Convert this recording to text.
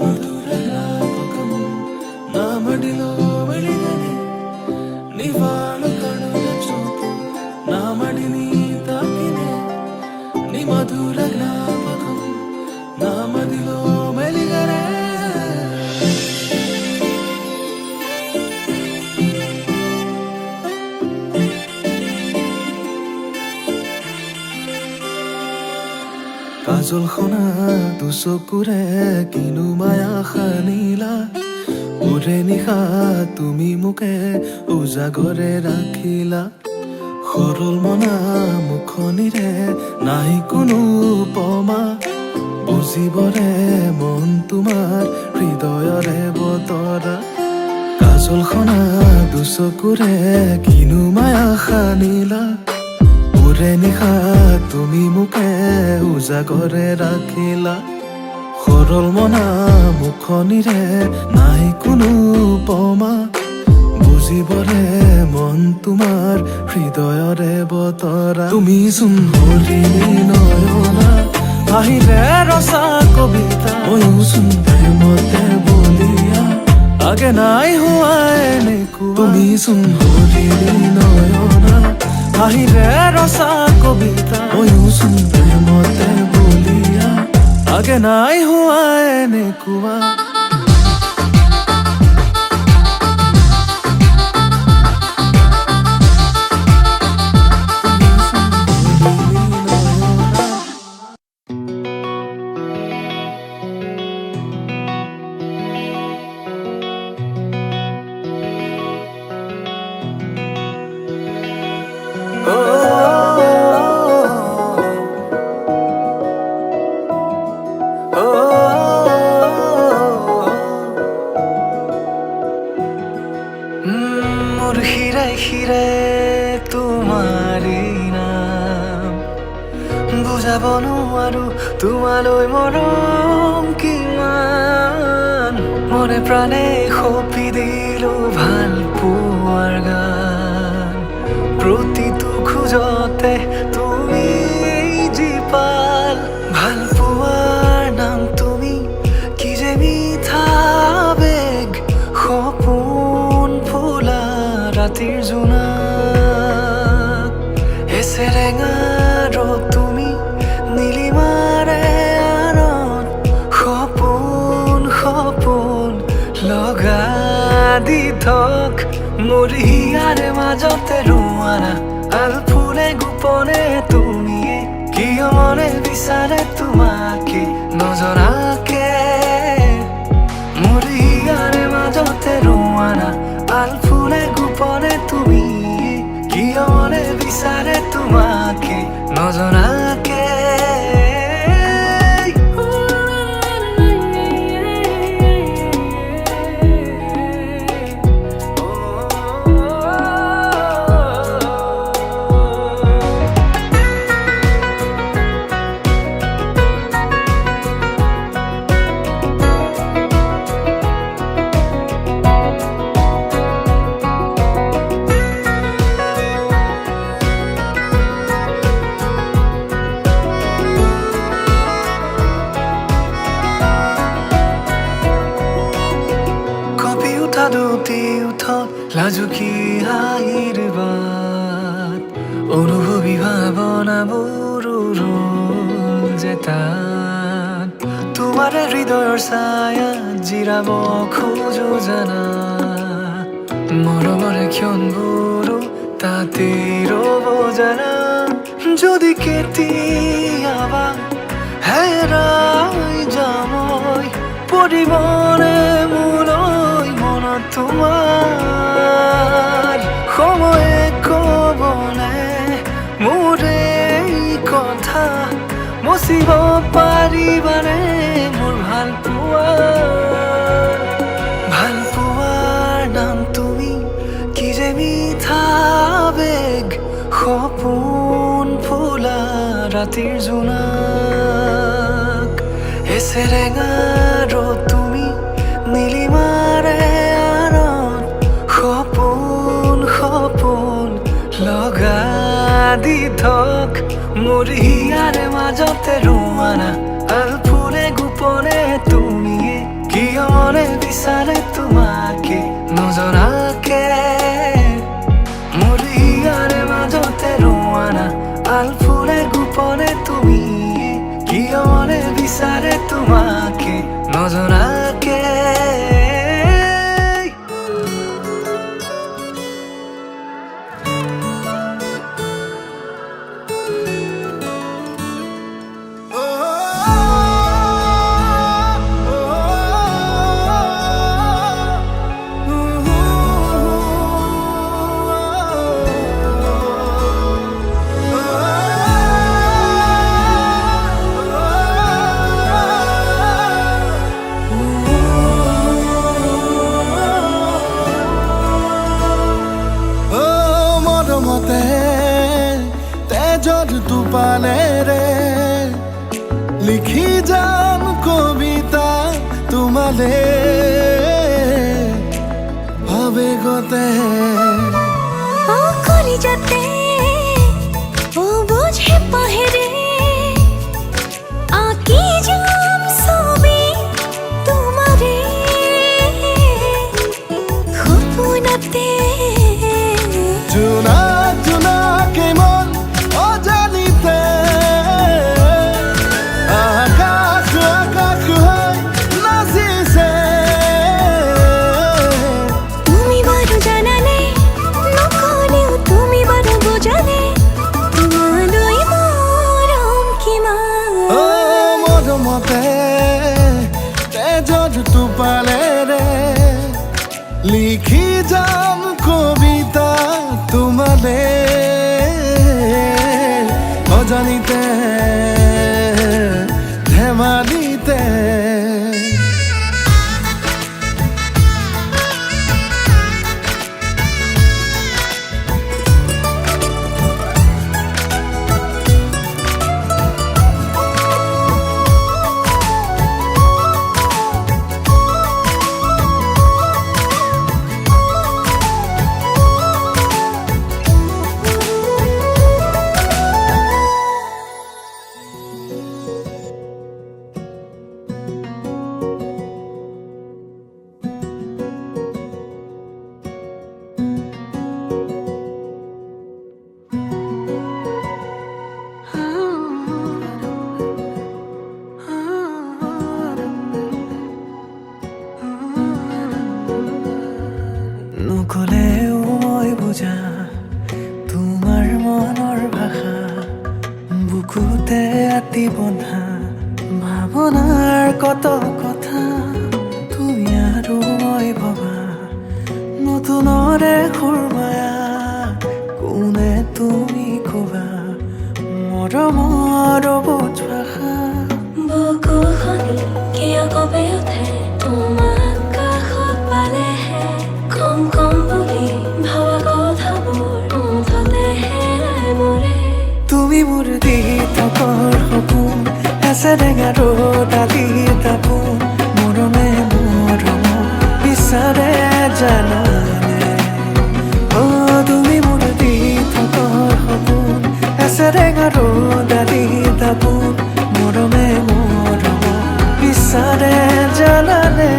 మధుర జ్ఞాపకం నా మడిలో వెలిగనే నీ వాడు కడుల చూపు నా మడిని తాకినే నీ మధుర జ్ఞాపకం నా మదిలో వెలిగనే কাজল খনা দুচকুৰে কিনো মায়া সানিলা ওৰে নিশা তুমি মোকে উজাগৰে ৰাখিলা সৰল মনা মুখনিৰে নাই কোনো উপমা বুজিবৰে মন তোমাৰ হৃদয়ৰে বতৰা কাজল খনা দুচকুৰে কিনো মায়া সানিলা ওৰে নিশা তুমি মোকে উজাগৰে ৰাখিলা সৰল মনা মুখনিৰে নাই কোনো উপমা বুজিবৰে মন তোমাৰ হৃদয়ৰে বতৰা তুমি চোন হৰিণী নয়না আহিলে ৰচা কবিতা ময়ো চোন প্ৰেমতে বলিয়া আগে নাই হোৱা এনেকুৱা তুমি চোন হৰিণী নয়না আহিলে ৰচা কবিতা ময়ো চোন প্ৰেমতে বলিয়া আগে নাই হোৱা এনেকুৱা মোৰ হিৰায় হিৰায় তোমাৰি নাম বুঝাব নোৱাৰো তোমালৈ মৰম কিমান মনে প্ৰাণে সপি দিলো ভাল পোৱাৰ গান প্ৰতিটো খোজতে তুমি জীপাল ভাল পোৱাৰ নাম তুমি কি যে মিঠা বেগ সপোন ফুলা ৰাতিৰ জোনাক এছেৰেঙা ৰ'দ তুমি নীলিমাৰে আনত সপোন সপোন লগা দি থক মোৰ হিয়াৰে মাজতে ৰোৱানা আল ফুলে গোপনে তুমিয়ে কিয় মনে বিচাৰে তোমাকে নজনাকে মোৰ হিয়াৰে মাজতে ৰোৱানা আল ফুলে গোপনে তুমি কিয় মনে বিচাৰে তোমাকে নজনাকে দুটি উঠত লাজুকী হাঁহিৰ বাট অনুভৱী ভাৱনাবোৰ যে তাত তোমাৰ হৃদয়ৰ ছায়াত জিৰাব খোজো জানা মৰমৰে ক্ষণবোৰো তাতে ৰ'ব জানা যদি কেতিয়াবা হেৰাই যামই পৰিবনে মোলৈ মনত তোমাৰ সময়ে ক'বনে মোৰ এই কথা মচিব পাৰিবানে মোৰ ভাল পোৱাৰ নাম তুমি কি যে মিঠা বেগ সপোন ফুলা ৰাতিৰ জোনাক এছেৰেঙা ৰ'দ তুমি নীলিমাৰে আনত সপোন সপোন লগা দি থক মোৰ হিয়াৰে মাজতে ৰোৱানা আল ফুলে গোপনে তুমিয়ে মনে বিচাৰে তোমাকে নজনাকে মোৰ ইয়াৰে মাজতে ৰোৱানা আলফুলে গোপনে তুমি কিয় মনে বিচাৰে তোমাকে নজনাকে তেজত টোপালেৰে লিখি যাম কবিতা তোমালে আবেগতে কলিজাতে ও বুঝে পাহেরে আঁকি যাম ছবি তোমারে খুপুনাতে জোনা জোনাকে মন অজানিতে আকাশ আকাশ হয় নাচিছে তুমি বড় জানালে নকলেও তুমি বড় বোঝালে তোমালৈ মৰম কিমান ও মৰমতে তেজত টোপালেৰে লিখি যাম কবিতা তোমালে অজানিতে ধেমালিতে নকলেও মই বুজা তোমাৰ মনৰ ভাষা বুকুতে আতি বন্ধা ভাৱনাৰ কত কথা তুমি আৰু মই ভবা নতুনৰে সুৰমায়া কোনে তুমি কবা মৰমৰ বুজ ভাষা বুকুখনি কিয় কঁপি উঠে তোমাক কাষত পালেহে কম কম বুলি ভাবা কথাবোৰ মুঠতেহে মৰে তুমি মোৰ দি থকৰ সপোন এছে টেঙা ডালি তাপোন মৰমে মৰম বিচাৰে জানানে অ তুমি মোৰ দি থকৰ সপোন এছে টেঙা ডালি তাপোন মৰমে মৰম বিচাৰে জানানে